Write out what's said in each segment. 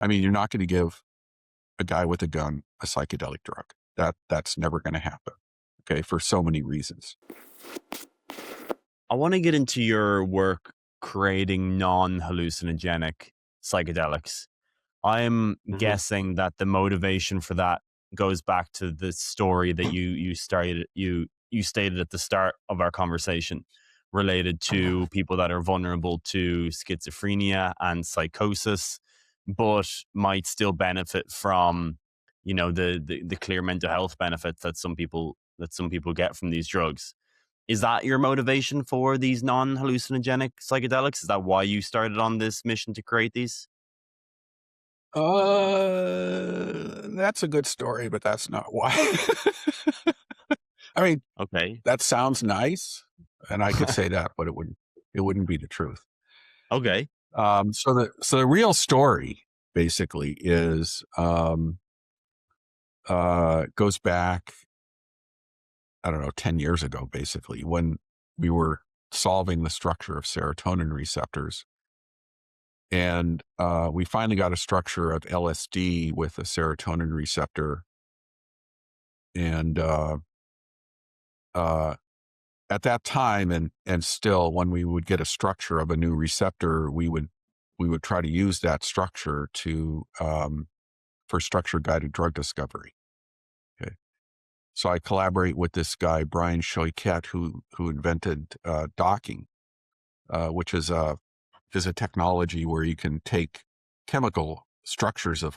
I mean, you're not going to give a guy with a gun a psychedelic drug. That's never going to happen. Okay, for so many reasons. I want to get into your work creating non-hallucinogenic psychedelics. I'm guessing that the motivation for that goes back to the story that you stated at the start of our conversation, related to people that are vulnerable to schizophrenia and psychosis, but might still benefit from, the clear mental health benefits that some people get from these drugs. Is that your motivation for these non-hallucinogenic psychedelics? Is that why you started on this mission to create these? That's a good story, but that's not why. I mean, Okay. that sounds nice, and I could say that, but it wouldn't be the truth. Okay. So the real story basically is goes back, I don't know, 10 years ago, basically, when we were solving the structure of serotonin receptors. And we finally got a structure of LSD with a serotonin receptor. And at that time, and still, when we would get a structure of a new receptor, we would try to use that structure to for structure-guided drug discovery. Okay. So I collaborate with this guy, Bryan Roth, who invented docking, which is a technology where you can take chemical structures of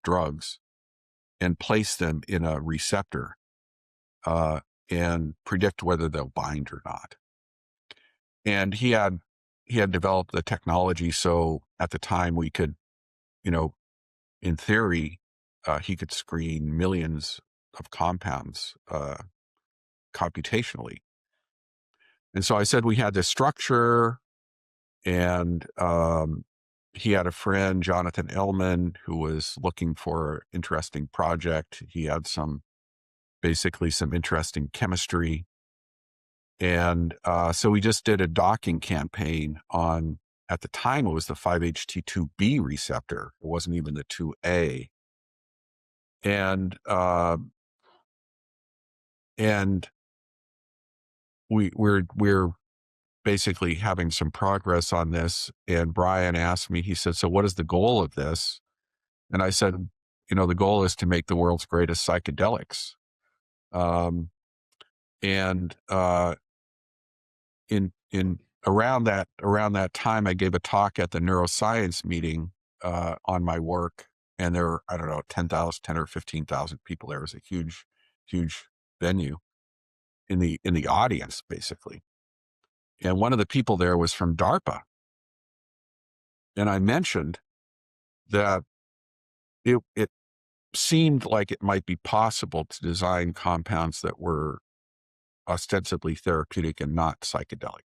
drugs and place them in a receptor and predict whether they'll bind or not. And he had developed the technology, so at the time we could, in theory, he could screen millions of compounds computationally. And so I said we had this structure, and he had a friend, Jonathan Ellman, who was looking for an interesting project. He had basically some interesting chemistry. And so we just did a docking campaign on, at the time, it was the 5-HT2B receptor. It wasn't even the 2A. And we're basically having some progress on this. And Bryan asked me, he said, so what is the goal of this? And I said, the goal is to make the world's greatest psychedelics. In around that time, I gave a talk at the neuroscience meeting on my work, and there were, I don't know, 10 or 15,000 people. There was a huge venue in the audience, basically. And one of the people there was from DARPA. And I mentioned that it seemed like it might be possible to design compounds that were ostensibly therapeutic and not psychedelic.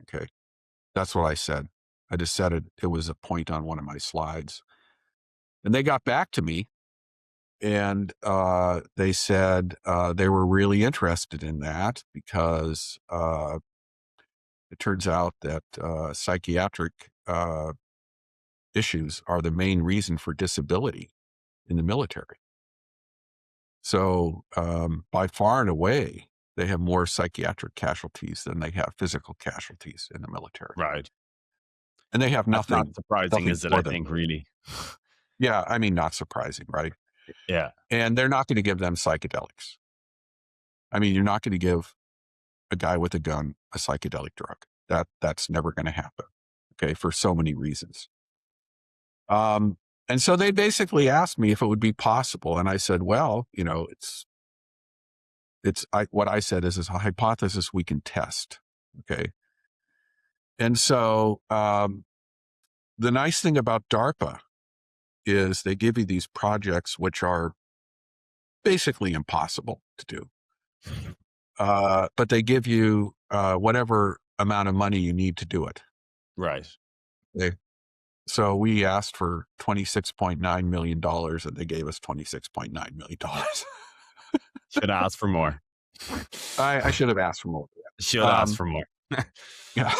Okay. That's what I said. I just said it was a point on one of my slides. And they got back to me, and they said they were really interested in that because it turns out that psychiatric issues are the main reason for disability in the military. So by far and away, they have more psychiatric casualties than they have physical casualties in the military. Right. And they have nothing. That's not surprising, is it? I think, really. Yeah, I mean, not surprising, right? Yeah. And they're not going to give them psychedelics. I mean, you're not going to give a guy with a gun a psychedelic drug. That's never going to happen. Okay, for so many reasons. And so they basically asked me if it would be possible, and I said, well, what I said is a hypothesis we can test. Okay. And so the nice thing about DARPA is they give you these projects which are basically impossible to do. But they give you whatever amount of money you need to do it. Right. So we asked for $26.9 million, and they gave us $26.9 million. Should have asked for more. I should have asked for more. Should have asked for more. Yeah.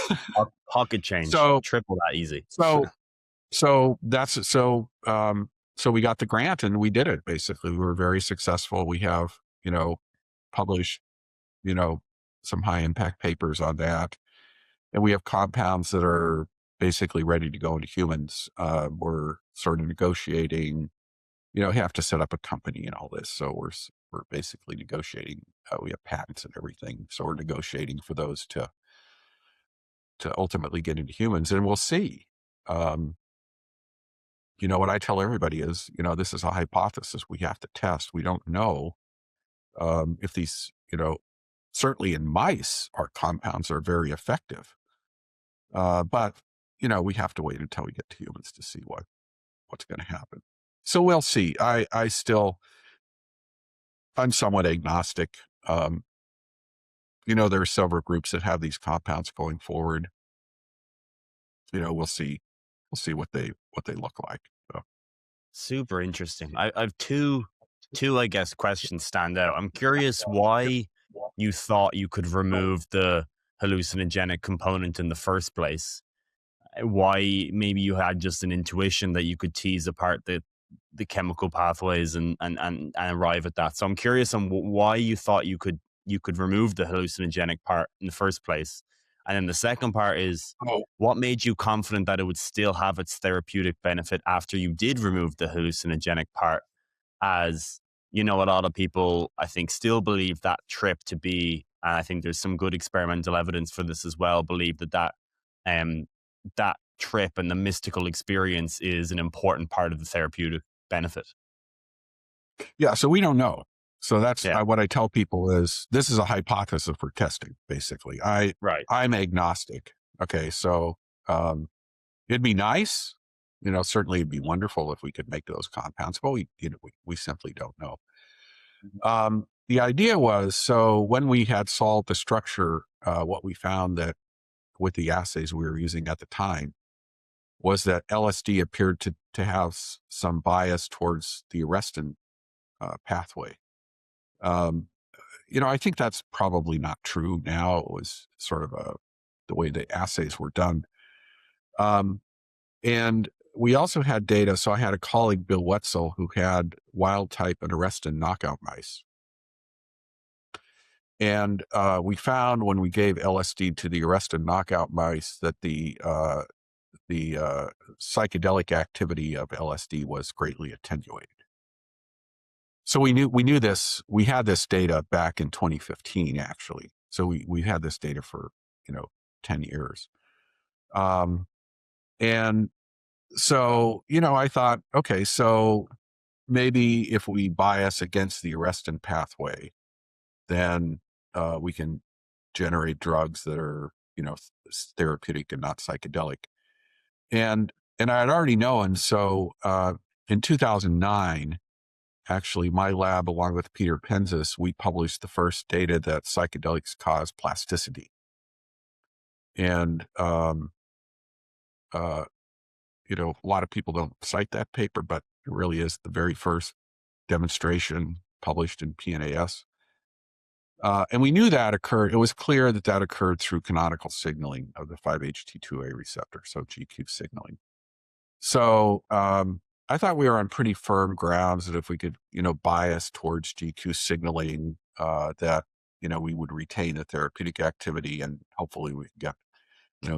Pocket change. So triple that easy. So So that's so we got the grant and we did it. Basically, we were very successful. We have published some high impact papers on that, and we have compounds that are basically ready to go into humans. We're sort of negotiating. You have to set up a company and all this, so we're basically negotiating. We have patents and everything, so we're negotiating for those to ultimately get into humans, and we'll see. Um, what I tell everybody is, this is a hypothesis we have to test. We don't know if these, certainly in mice, our compounds are very effective. But, we have to wait until we get to humans to see what's going to happen. So we'll see. I'm somewhat agnostic. There are several groups that have these compounds going forward. We'll see. We'll see what they look like. So. Super interesting. I've two, I guess, questions stand out. I'm curious why you thought you could remove the hallucinogenic component in the first place. Why maybe you had just an intuition that you could tease apart the chemical pathways and arrive at that. So I'm curious on why you thought you could remove the hallucinogenic part in the first place. And then the second part is, what made you confident that it would still have its therapeutic benefit after you did remove the hallucinogenic part? As a lot of people, I think, still believe that trip to be, and I think there's some good experimental evidence for this as well, believe that trip and the mystical experience is an important part of the therapeutic benefit. Yeah, so we don't know. So that's what I tell people is this is a hypothesis for testing, basically. I'm agnostic. Okay, so it'd be nice, certainly it'd be wonderful if we could make those compounds, but we simply don't know. The idea was, so when we had solved the structure, what we found that with the assays we were using at the time was that LSD appeared to have some bias towards the arrestin pathway. I think that's probably not true now. It was sort of the way the assays were done. And we also had data. So I had a colleague, Bill Wetzel, who had wild type and arrestin knockout mice. And we found when we gave LSD to the arrestin knockout mice that the psychedelic activity of LSD was greatly attenuated. So we knew this. We had this data back in 2015, actually. So we had this data for 10 years, and so I thought, okay, so maybe if we bias against the arrestin pathway, then we can generate drugs that are therapeutic and not psychedelic. And I had already known. So in 2009. Actually, my lab, along with Peter Penzis, we published the first data that psychedelics cause plasticity. And, a lot of people don't cite that paper, but it really is the very first demonstration published in PNAS. And we knew that occurred. It was clear that occurred through canonical signaling of the 5-HT2A receptor, so GQ signaling. So, I thought we were on pretty firm grounds that if we could, bias towards GQ signaling, that, we would retain the therapeutic activity and hopefully we could get,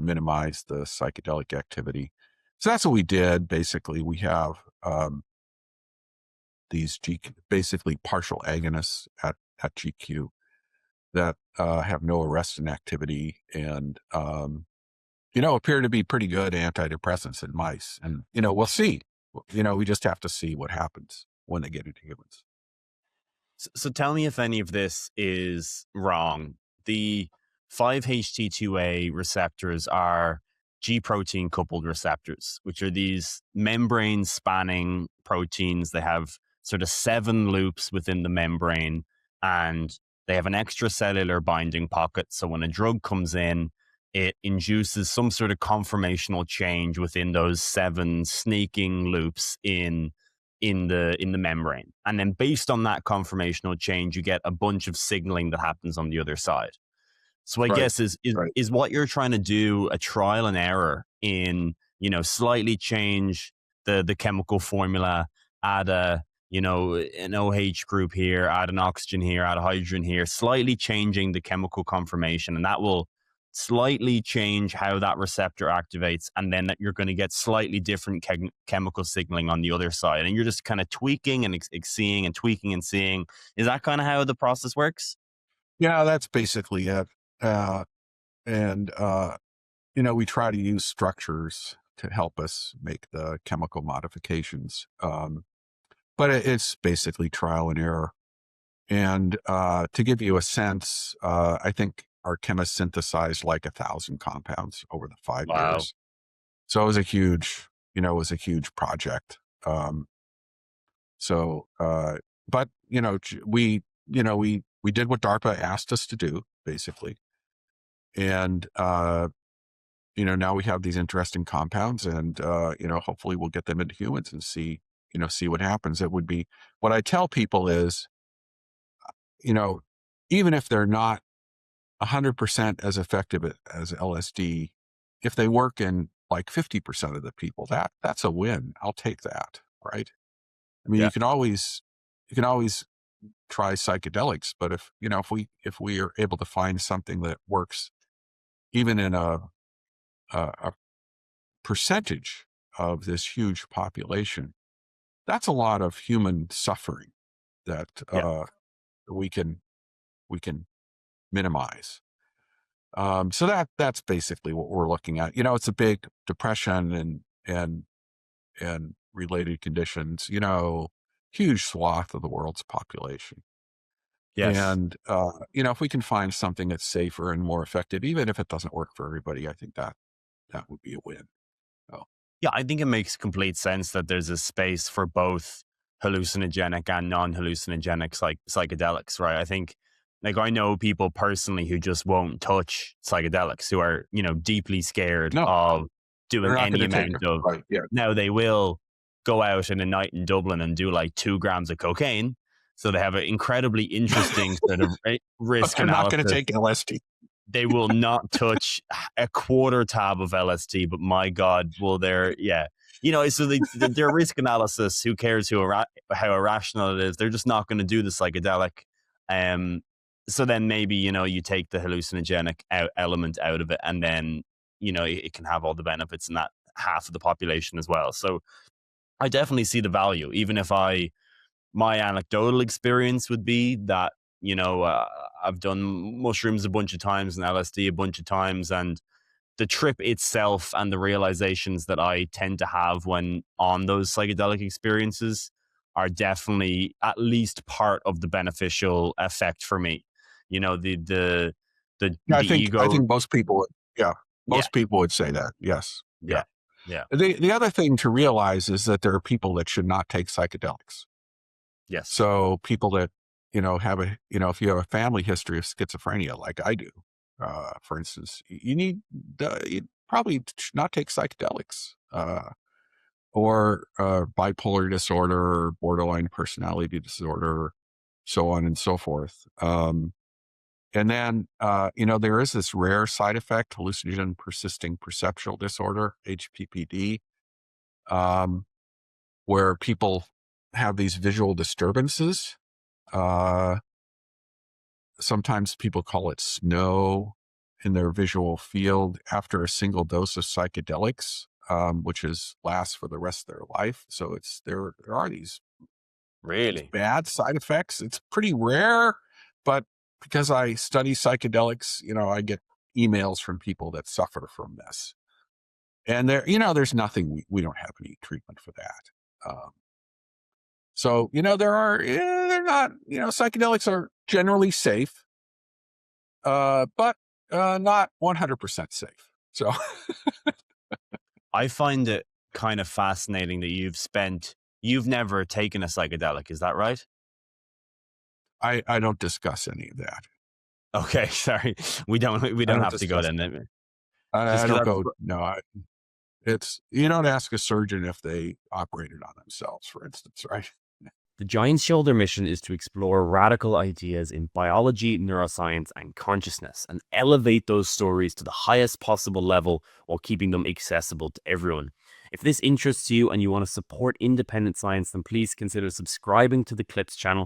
minimize the psychedelic activity. So that's what we did. Basically, we have these basically partial agonists at GQ that have no arrestin activity and, appear to be pretty good antidepressants in mice. And, we'll see. We just have to see what happens when they get into humans. So tell me if any of this is wrong. The 5-HT2A receptors are G protein coupled receptors, which are these membrane spanning proteins. They have sort of 7 loops within the membrane and they have an extracellular binding pocket. So when a drug comes in, it induces some sort of conformational change within those 7 sneaking loops in the membrane. And then based on that conformational change, you get a bunch of signaling that happens on the other side. So I guess is what you're trying to do a trial and error in slightly change the chemical formula, add an OH group here, add an oxygen here, add a hydrogen here, slightly changing the chemical conformation. And that will slightly change how that receptor activates. And then you're going to get slightly different chemical signaling on the other side. And you're just kind of tweaking and seeing and tweaking and seeing. Is that kind of how the process works? Yeah, that's basically it. And we try to use structures to help us make the chemical modifications. But it's basically trial and error. And to give you a sense, I think our chemists synthesized like 1,000 compounds over the 5 Wow. years. So it was a huge, project. But we did what DARPA asked us to do, basically. And now we have these interesting compounds, and hopefully we'll get them into humans and see what happens. It would be, what I tell people is, even if they're not 100% as effective as LSD, if they work in like 50% of the people, that's a win. I'll take that, right? I mean, Yeah. you can always try psychedelics, but if we are able to find something that works even in a percentage of this huge population, that's a lot of human suffering that we can minimize. So that's basically what we're looking at. It's a big depression and related conditions, huge swath of the world's population. Yes. And, if we can find something that's safer and more effective, even if it doesn't work for everybody, I think that would be a win. So. Yeah, I think it makes complete sense that there's a space for both hallucinogenic and non-hallucinogenic psychedelics, right? I think, like, I know people personally who just won't touch psychedelics, who are, deeply scared of doing any amount of. Right, yeah. Now, they will go out in a night in Dublin and do like 2 grams of cocaine. So they have an incredibly interesting sort of risk analysis. They're not going to take LSD. They will not touch a quarter tab of LSD, but my God, will there? Yeah. So their risk analysis, who cares how irrational it is? They're just not going to do the psychedelic. So then maybe, you take the hallucinogenic element out of it, and then, it can have all the benefits in that half of the population as well. So I definitely see the value, even if my anecdotal experience would be that, I've done mushrooms a bunch of times and LSD a bunch of times, and the trip itself and the realizations that I tend to have when on those psychedelic experiences are definitely at least part of the beneficial effect for me. The ego. I think most people, people would say that. Yes. Yeah. The other thing to realize is that there are people that should not take psychedelics. Yes. So people that, have if you have a family history of schizophrenia, like I do, for instance, you probably should not take psychedelics, or bipolar disorder, or borderline personality disorder, so on and so forth. And then, there is this rare side effect, hallucinogen persisting perceptual disorder, HPPD, where people have these visual disturbances. Sometimes people call it snow in their visual field after a single dose of psychedelics, which lasts for the rest of their life. So there are these really bad side effects. It's pretty rare, but because I study psychedelics, I get emails from people that suffer from this. And there's nothing, we don't have any treatment for that. So, they're not, psychedelics are generally safe, but not 100% safe. So I find it kind of fascinating that you've never taken a psychedelic. Is that right? I don't discuss any of that. Okay. Sorry. We don't have to go then. I don't go. No, you don't ask a surgeon if they operated on themselves, for instance, right? The Giant Shoulder mission is to explore radical ideas in biology, neuroscience, and consciousness, and elevate those stories to the highest possible level while keeping them accessible to everyone. If this interests you and you want to support independent science, then please consider subscribing to the Clips channel